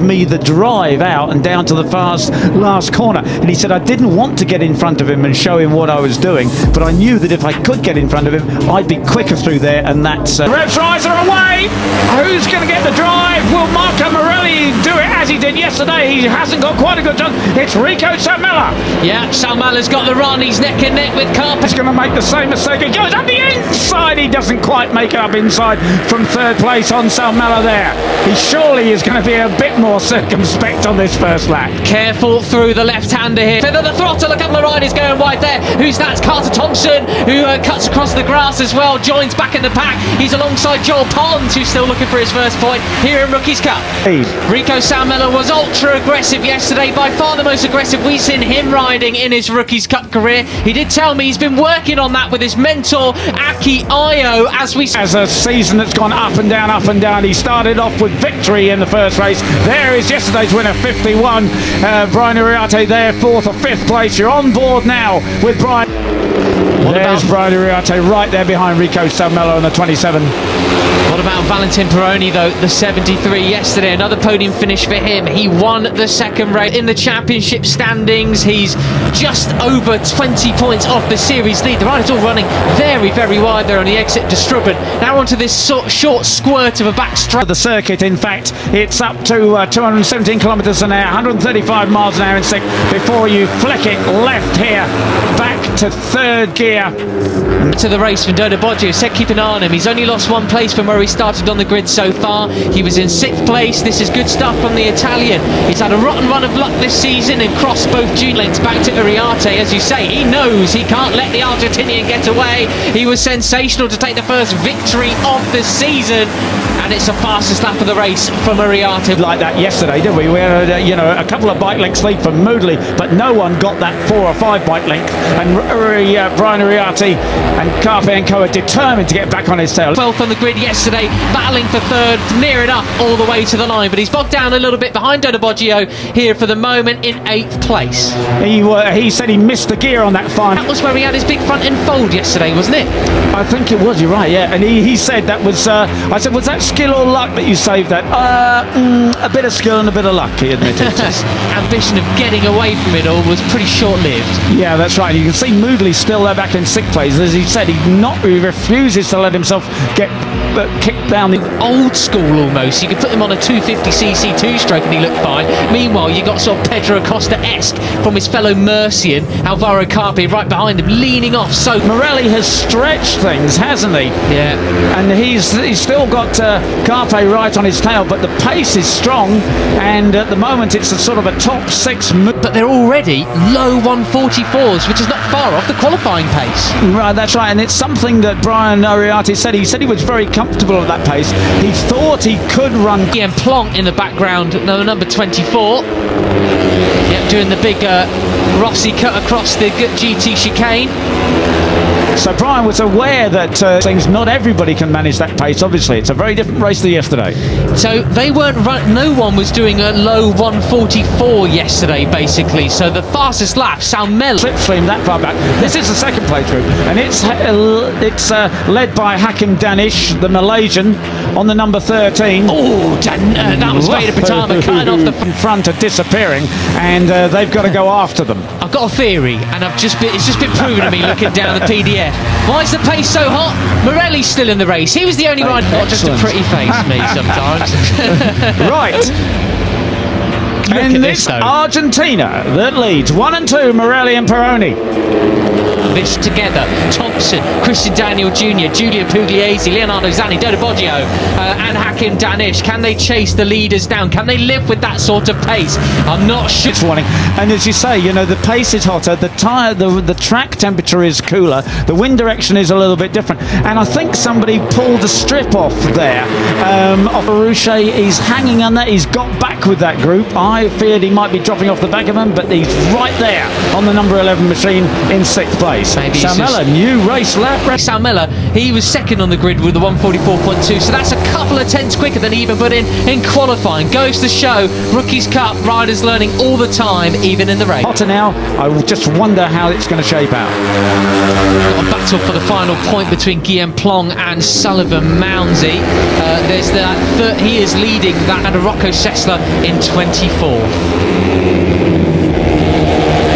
gave me the drive out and down to the last corner. And he said I didn't want to get in front of him and show him what I was doing, but I knew that if I could get in front of him, I'd be quicker through there, and that's... Revs Riser away! Who's going to get the drive? Will Marco Morelli do it as he did yesterday? He hasn't got quite a good chance. It's Rico Salmela. Yeah, Salmela's got the run. He's neck and neck with Carpet. He's going to make the same mistake. He goes up the inside. He doesn't quite make it up inside from third place on Salmela there. He surely is going to be a bit more circumspect on this first lap. Careful through the left-hander here. Feather the throttle. A couple of riders going wide there. Who's that? It's Carter Thompson, who cuts across the grass as well. Joins back in the pack. He's alongside Joel Pons, who's still looking for his first point here in Rookies Cup. Rico Salmela was ultra aggressive yesterday. By far the most aggressive we've seen him riding in his Rookies Cup career. He did tell me he's been working on that with his mentor Aki Ayo as a season that's gone up and down, up and down. He started off with victory in the first race. There is yesterday's winner, 51. Brian Uriarte there, 4th or 5th place. You're on board now with Brian. There's Brian Uriarte right there behind Rico Salmela on the 27. What about Valentin Peroni though, the 73 yesterday? Another podium finish for him. He won the second race in the championship standings. He's just over 20 points off the series lead. The riders all running very, very wide there on the exit to Strubben. Now onto this short squirt of a back straight. The circuit, in fact, it's up to 217 kilometres an hour, 135 miles an hour in sixth before you flick it left here, back to third gear. To the race from Dodo Boggio, said keep an eye on him. He's only lost one place from where he started on the grid so far. He was in 6th place. This is good stuff from the Italian. He's had a rotten run of luck this season and crossed both June lengths back to Uriarte. As you say, he knows he can't let the Argentinian get away. He was sensational to take the first victory of the season, and it's the fastest lap of the race from Uriarte. Like that yesterday, did we? We had a couple of bike lengths lead from Moodley, but no one got that 4 or 5 bike length. And Brian Uriarte and Carpe & Co are determined to get back on his tail. 12th on the grid yesterday, battling for 3rd, near enough all the way to the line, but he's bogged down a little bit behind Dodo Boggio here for the moment in 8th place. He said he missed the gear on that final. That was where he had his big front end fold yesterday, wasn't it? I think it was, you're right, yeah. And he said that was, I said, was that skill or luck that you saved that? A bit of skill and a bit of luck, he admitted. Ambition of getting away from it all was pretty short-lived. Yeah, that's right. You can see Moodley still there back in 6th place. As he said, he refuses to let himself get kicked down the old school almost. You could put him on a 250cc two-stroke and he looked fine. Meanwhile, you got sort of Pedro Acosta-esque from his fellow Mercian, Alvaro Carpe, right behind him, leaning off. So Morelli has stretched things, hasn't he? Yeah. And he's still got Carpe right on his tail, but the pace is strong, and at the moment it's a sort of a top 6. But they're already low 144s, which is not far off the qualifying pace. Right, that's right, and it's something that Brian Uriarte said. He said he was very comfortable at that pace. He thought he could run. And Plonk in the background, number 24. Yep, doing the big Rossi cut across the GT chicane. So Brian was aware that things, not everybody can manage that pace. Obviously, it's a very different race than yesterday. So they weren't no one was doing a low 144 yesterday, basically. So the fastest lap, Salmela slipstream that far back. This is the second playthrough, and it's led by Hakim Danish, the Malaysian, on the number 13. Oh, that was Veda Pratama cutting off the front are disappearing, and they've got to go after them. I've got a theory, and it's just been proven to me looking down the PDF. Why is the pace so hot? Morelli's still in the race. He was the only rider. Not just a pretty face, me sometimes. Right. And it's Argentina that leads 1 and 2, Morelli and Peroni. This together, Thompson, Christian Daniel Jr., Giulio Pugliese, Leonardo Zanni, Dodo Boggio, and Hakim Danish. Can they chase the leaders down? Can they live with that sort of pace? I'm not sure. It's warning. And as you say, the pace is hotter, the track temperature is cooler, the wind direction is a little bit different. And I think somebody pulled a strip off there. Off Aruche, he's hanging on that. He's got back with that group. I feared he might be dropping off the back of them, but he's right there on the number 11 machine in 6th place. race. Salmela, new race lap. Salmela, he was second on the grid with the 144.2, so that's a couple of tenths quicker than he even put in qualifying. Goes to show Rookies Cup riders learning all the time, even in the race. Hotter now, I just wonder how it's going to shape out. Got a battle for the final point between Guillaume Plong and Sullivan Mounsey. There's that he is leading that and Rocco Sessler in 24th.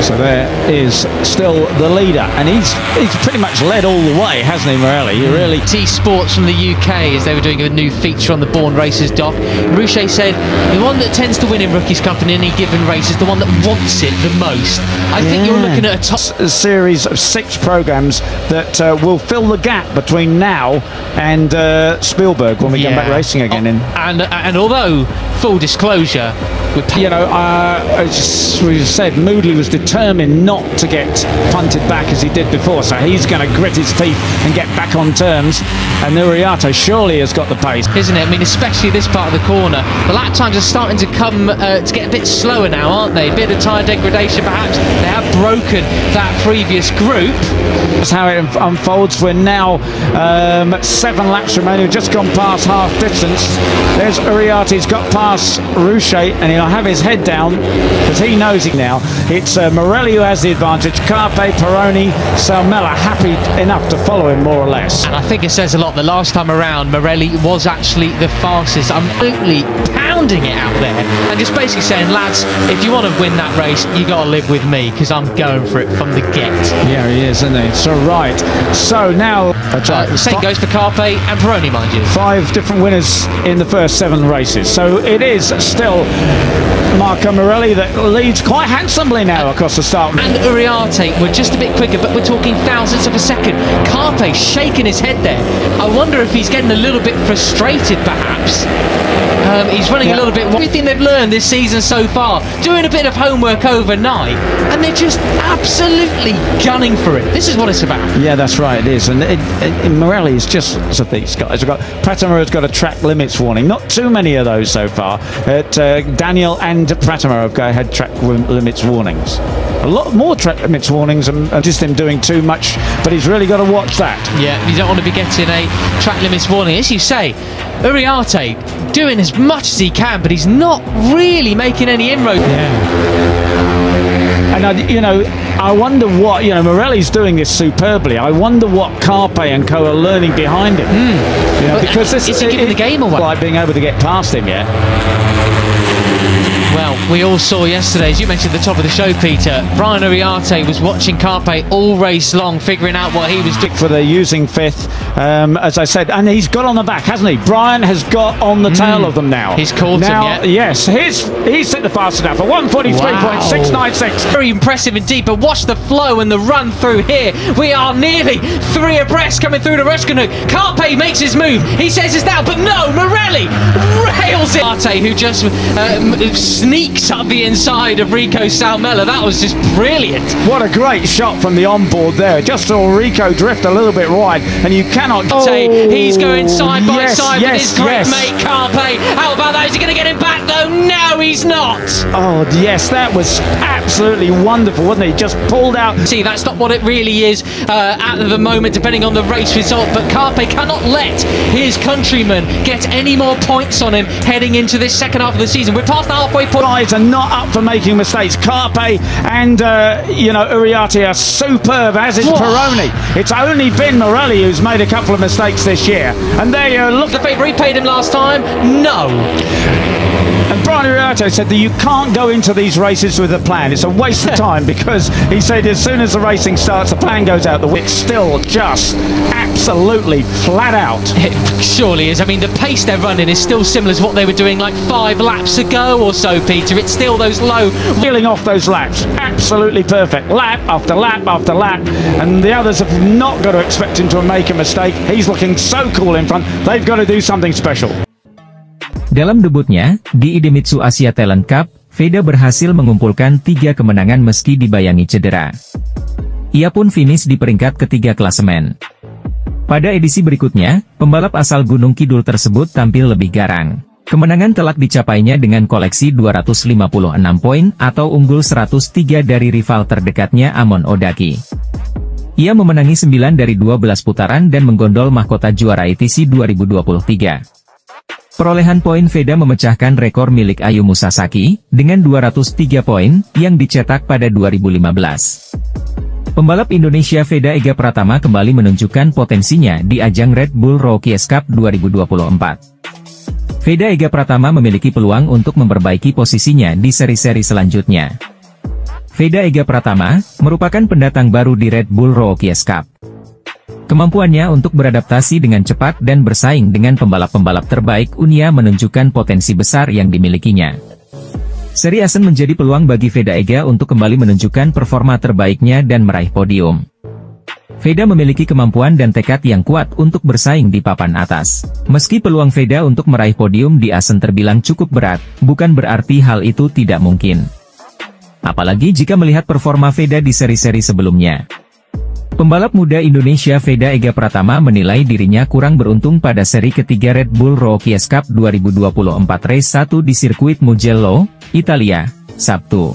So there is still the leader, and he's pretty much led all the way, hasn't he, Morelli? You really. T Sports from the UK, as they were doing a new feature on the Born Racers doc. Rouchet said the one that tends to win in Rookies Cup in any given race is the one that wants it the most. I think you're looking at a series of 6 programs that will fill the gap between now and Spielberg when we come back racing again. And although, full disclosure, you know, as we've said, Moodley was determined not to get punted back as he did before, so he's going to grit his teeth and get back on terms. And Uriarte surely has got the pace, isn't it? I mean, especially this part of the corner. The lap times are starting to come to get a bit slower now, aren't they? A bit of tyre degradation, perhaps. They have broken that previous group. That's how it unfolds. We're now 7 laps remaining. We've just gone past half distance. There's Uriarte. He's got past Rouchet, and he'll have his head down because he knows it now. It's Morelli who has the advantage. Carpe, Peroni, Salmela happy enough to follow him more or less. And I think it says a lot. The last time around, Morelli was actually the fastest. Absolutely pounding it out there and just basically saying, lads, if you want to win that race, you got to live with me because I'm going for it from the get. Yeah, he is, isn't he? So right. So now same goes for Carpe and Peroni, mind you. 5 different winners in the first 7 races. So it is still Marco Morelli that leads quite handsomely now across the start. And Uriarte were just a bit quicker, but we're talking thousandths of a second. Carpe shaking his head there. I wonder if he's getting a little bit frustrated, perhaps. He's running a little bit. Everything they've learned this season so far, doing a bit of homework overnight, and they're just absolutely gunning for it. This is what it's about. Yeah, that's right, it is. And Morelli is just, Pratama has got a track limits warning. Not too many of those so far. Daniel and Pratama have had track limits warnings. A lot more track limits warnings and just him doing too much, but he's really got to watch that. Yeah, you don't want to be getting a track limits warning. As you say, Uriarte doing as much as he can, but he's not really making any inroads. Yeah. And I wonder what, Morelli's doing this superbly. I wonder what Carpe and co are learning behind him. Because this is he giving the game away? Like being able to get past him yet. Well, we all saw yesterday, as you mentioned at the top of the show, Peter, Brian Uriarte was watching Carpe all race long, figuring out what he was doing. For the using 5th, as I said, and he's got on the back, hasn't he? Brian has got on the tail of them now. He's caught him, yeah? Yes, he's hit the fastest now for 143.696. Very impressive indeed, but watch the flow and the run through here. We are nearly 3 abreast coming through the Rushkanuk. Carpe makes his move. He says it's down, but no, Morelli rails it. Uriarte, who just sneaks up the inside of Rico Salmela. That was just brilliant. What a great shot from the onboard there. Just saw Rico drift a little bit wide, and you cannot say he's going side by side with his great mate Carpe. How about that? Is he going to get him back though? No, he's not. Oh yes, that was absolutely wonderful, wasn't it? Just pulled out. See, that's not what it really is at the moment, depending on the race result. But Carpe cannot let his countrymen get any more points on him heading into this second half of the season. We're past the halfway point. Guys are not up for making mistakes. Carpe and Uriarte are superb, as is Peroni. It's only been Morelli who's made a couple of mistakes this year, and there you look. The favour, he paid him last time. No. And Brian Uriarte said that you can't go into these races with a plan. It's a waste of time, because he said as soon as the racing starts, the plan goes out the window. It's still just absolutely flat out. It surely is. I mean, the pace they're running is still similar to what they were doing like 5 laps ago or so, Peter. It's still those low. Reeling off those laps. Absolutely perfect. Lap after lap after lap. And the others have not got to expect him to make a mistake. He's looking so cool in front. They've got to do something special. Dalam debutnya, di Idemitsu Asia Talent Cup, Veda berhasil mengumpulkan 3 kemenangan meski dibayangi cedera. Ia pun finish di peringkat ketiga klasemen. Pada edisi berikutnya, pembalap asal Gunung Kidul tersebut tampil lebih garang. Kemenangan telak dicapainya dengan koleksi 256 poin atau unggul 103 dari rival terdekatnya Amon Odaki. Ia memenangi 9 dari 12 putaran dan menggondol mahkota juara ITC 2023. Perolehan poin Veda memecahkan rekor milik Ayumu Sasaki, dengan 203 poin, yang dicetak pada 2015. Pembalap Indonesia Veda Ega Pratama kembali menunjukkan potensinya di ajang Red Bull Rookies Cup 2024. Veda Ega Pratama memiliki peluang untuk memperbaiki posisinya di seri-seri selanjutnya. Veda Ega Pratama merupakan pendatang baru di Red Bull Rookies Cup. Kemampuannya untuk beradaptasi dengan cepat dan bersaing dengan pembalap-pembalap terbaik dunia menunjukkan potensi besar yang dimilikinya. Seri Asen menjadi peluang bagi Veda Ega untuk kembali menunjukkan performa terbaiknya dan meraih podium. Veda memiliki kemampuan dan tekad yang kuat untuk bersaing di papan atas. Meski peluang Veda untuk meraih podium di Asen terbilang cukup berat, bukan berarti hal itu tidak mungkin. Apalagi jika melihat performa Veda di seri-seri sebelumnya. Pembalap muda Indonesia Veda Ega Pratama menilai dirinya kurang beruntung pada seri ketiga Red Bull Rookies Cup 2024 Race 1 di sirkuit Mugello, Italia, Sabtu.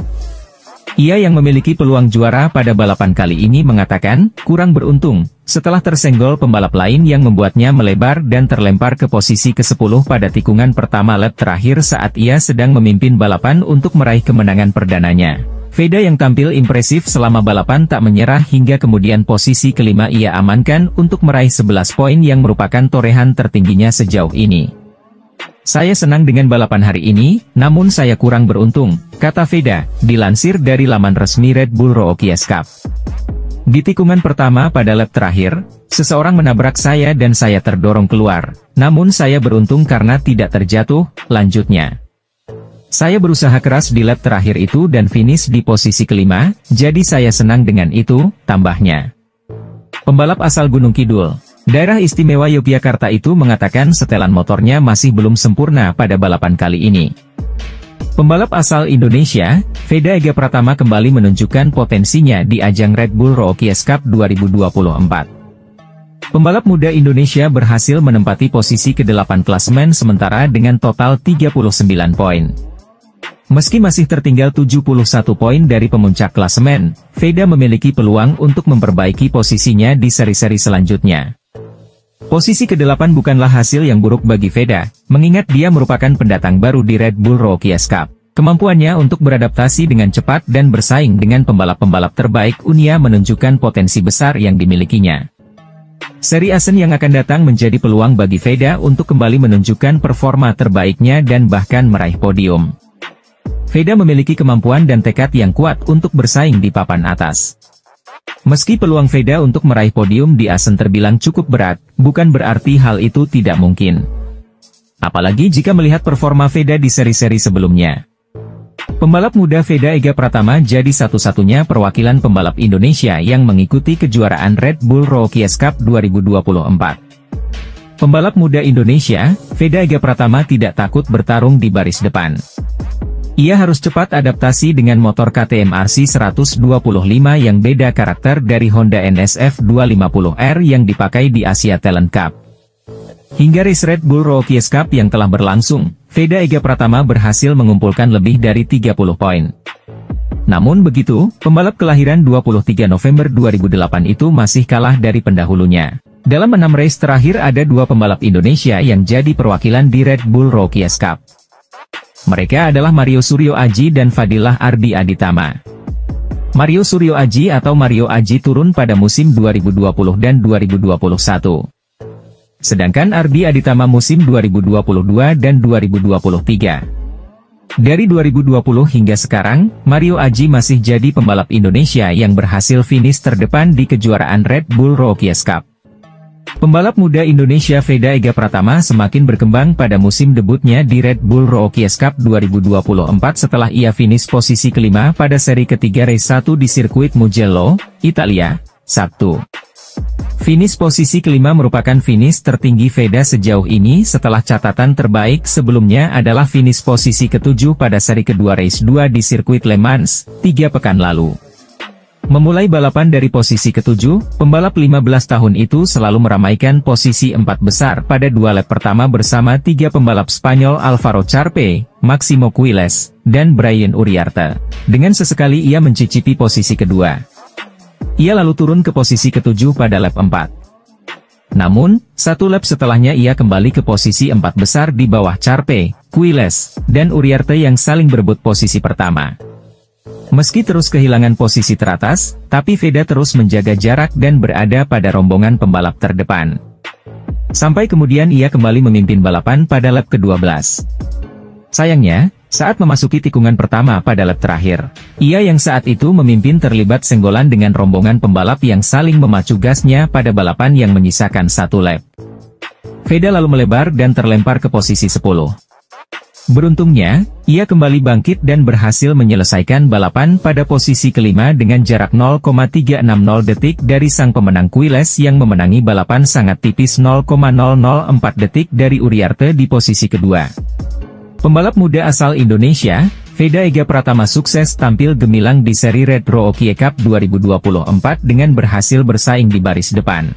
Ia yang memiliki peluang juara pada balapan kali ini mengatakan, kurang beruntung, setelah tersenggol pembalap lain yang membuatnya melebar dan terlempar ke posisi ke-10 pada tikungan pertama lap terakhir saat ia sedang memimpin balapan untuk meraih kemenangan perdananya. Veda yang tampil impresif selama balapan tak menyerah hingga kemudian posisi kelima ia amankan untuk meraih 11 poin yang merupakan torehan tertingginya sejauh ini. Saya senang dengan balapan hari ini, namun saya kurang beruntung, kata Veda, dilansir dari laman resmi Red Bull Rookies Cup. Di tikungan pertama pada lap terakhir, seseorang menabrak saya dan saya terdorong keluar, namun saya beruntung karena tidak terjatuh, lanjutnya. Saya berusaha keras di lap terakhir itu dan finish di posisi kelima, jadi saya senang dengan itu, tambahnya. Pembalap asal Gunung Kidul, Daerah Istimewa Yogyakarta itu mengatakan setelan motornya masih belum sempurna pada balapan kali ini. Pembalap asal Indonesia, Veda Ega Pratama kembali menunjukkan potensinya di ajang Red Bull Rookies Cup 2024. Pembalap muda Indonesia berhasil menempati posisi ke-8 klasemen sementara dengan total 39 poin. Meski masih tertinggal 71 poin dari pemuncak klasemen, Veda memiliki peluang untuk memperbaiki posisinya di seri-seri selanjutnya. Posisi ke-8 bukanlah hasil yang buruk bagi Veda, mengingat dia merupakan pendatang baru di Red Bull Rookies Cup. Kemampuannya untuk beradaptasi dengan cepat dan bersaing dengan pembalap-pembalap terbaik dunia menunjukkan potensi besar yang dimilikinya. Seri Asen yang akan datang menjadi peluang bagi Veda untuk kembali menunjukkan performa terbaiknya dan bahkan meraih podium. Veda memiliki kemampuan dan tekad yang kuat untuk bersaing di papan atas. Meski peluang Veda untuk meraih podium di Asen terbilang cukup berat, bukan berarti hal itu tidak mungkin. Apalagi jika melihat performa Veda di seri-seri sebelumnya. Pembalap muda Veda Ega Pratama jadi satu-satunya perwakilan pembalap Indonesia yang mengikuti kejuaraan Red Bull Rookies Cup 2024. Pembalap muda Indonesia, Veda Ega Pratama tidak takut bertarung di baris depan. Ia harus cepat adaptasi dengan motor KTM RC 125 yang beda karakter dari Honda NSF 250R yang dipakai di Asia Talent Cup. Hingga race Red Bull Rookies Cup yang telah berlangsung, Veda Ega Pratama berhasil mengumpulkan lebih dari 30 poin. Namun begitu, pembalap kelahiran 23 November 2008 itu masih kalah dari pendahulunya. Dalam 6 race terakhir ada 2 pembalap Indonesia yang jadi perwakilan di Red Bull Rookies Cup. Mereka adalah Mario Suryo Aji dan Fadilah Ardi Aditama. Mario Suryo Aji atau Mario Aji turun pada musim 2020 dan 2021. Sedangkan Ardi Aditama musim 2022 dan 2023. Dari 2020 hingga sekarang, Mario Aji masih jadi pembalap Indonesia yang berhasil finish terdepan di kejuaraan Red Bull Rookies Cup. Pembalap muda Indonesia Veda Ega Pratama semakin berkembang pada musim debutnya di Red Bull Rookies Cup 2024 setelah ia finish posisi kelima pada seri ketiga race 1 di sirkuit Mugello, Italia, Sabtu. Finish posisi kelima merupakan finish tertinggi Veda sejauh ini setelah catatan terbaik sebelumnya adalah finish posisi ketujuh pada seri kedua race 2 di sirkuit Le Mans, 3 pekan lalu. Memulai balapan dari posisi ketujuh, pembalap 15 tahun itu selalu meramaikan posisi 4 besar pada 2 lap pertama bersama 3 pembalap Spanyol Alvaro Charpe, Maximo Quiles, dan Brian Uriarte. Dengan sesekali ia mencicipi posisi kedua. Ia lalu turun ke posisi ke-7 pada lap 4. Namun, satu lap setelahnya ia kembali ke posisi 4 besar di bawah Carpe, Quiles, dan Uriarte yang saling berebut posisi pertama. Meski terus kehilangan posisi teratas, tapi Veda terus menjaga jarak dan berada pada rombongan pembalap terdepan. Sampai kemudian ia kembali memimpin balapan pada lap ke-12. Sayangnya, saat memasuki tikungan pertama pada lap terakhir, ia yang saat itu memimpin terlibat senggolan dengan rombongan pembalap yang saling memacu gasnya pada balapan yang menyisakan satu lap. Veda lalu melebar dan terlempar ke posisi 10. Beruntungnya, ia kembali bangkit dan berhasil menyelesaikan balapan pada posisi kelima dengan jarak 0,360 detik dari sang pemenang Quiles yang memenangi balapan sangat tipis 0,004 detik dari Uriarte di posisi kedua. Pembalap muda asal Indonesia, Veda Ega Pratama sukses tampil gemilang di seri Red Rookie Cup 2024 dengan berhasil bersaing di baris depan.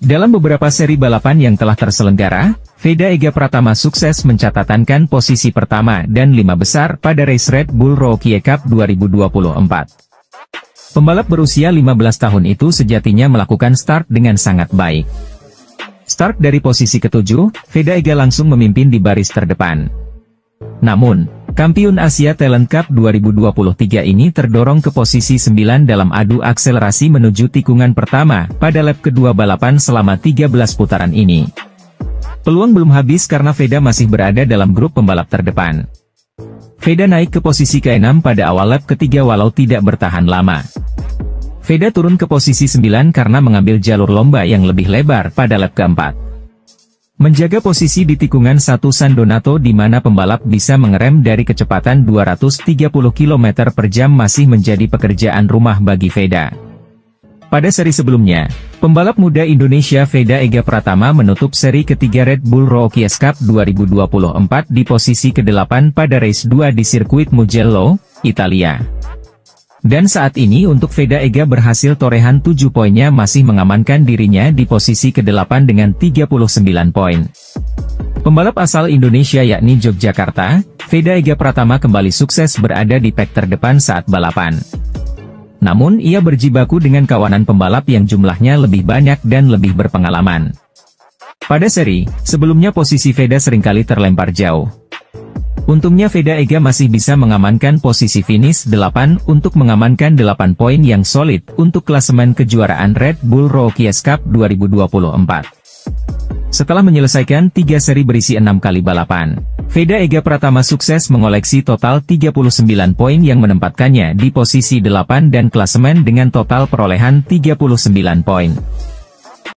Dalam beberapa seri balapan yang telah terselenggara, Veda Ega Pratama sukses mencatatkan posisi pertama dan 5 besar pada race Red Bull Rookie Cup 2024. Pembalap berusia 15 tahun itu sejatinya melakukan start dengan sangat baik. Start dari posisi ke-7, Veda Ega langsung memimpin di baris terdepan. Namun, kampiun Asia Talent Cup 2023 ini terdorong ke posisi 9 dalam adu akselerasi menuju tikungan pertama pada lap kedua balapan selama 13 putaran ini. Peluang belum habis karena Veda masih berada dalam grup pembalap terdepan. Veda naik ke posisi ke-6 pada awal lap ketiga walau tidak bertahan lama. Veda turun ke posisi 9 karena mengambil jalur lomba yang lebih lebar pada lap keempat. Menjaga posisi di tikungan 1 San Donato di mana pembalap bisa mengerem dari kecepatan 230 km per jam masih menjadi pekerjaan rumah bagi Veda. Pada seri sebelumnya, pembalap muda Indonesia Veda Ega Pratama menutup seri ketiga Red Bull Rookie Cup 2024 di posisi ke-8 pada race 2 di sirkuit Mugello, Italia. Dan saat ini untuk Veda Ega berhasil torehan 7 poinnya masih mengamankan dirinya di posisi ke-8 dengan 39 poin. Pembalap asal Indonesia yakni Yogyakarta, Veda Ega Pratama kembali sukses berada di pack terdepan saat balapan. Namun ia berjibaku dengan kawanan pembalap yang jumlahnya lebih banyak dan lebih berpengalaman. Pada seri, sebelumnya posisi Veda seringkali terlempar jauh. Untungnya Veda Ega masih bisa mengamankan posisi finish 8 untuk mengamankan 8 poin yang solid untuk klasemen kejuaraan Red Bull Rookie Cup 2024. Setelah menyelesaikan 3 seri berisi 6 kali balapan, Veda Ega Pratama sukses mengoleksi total 39 poin yang menempatkannya di posisi 8 dan klasemen dengan total perolehan 39 poin.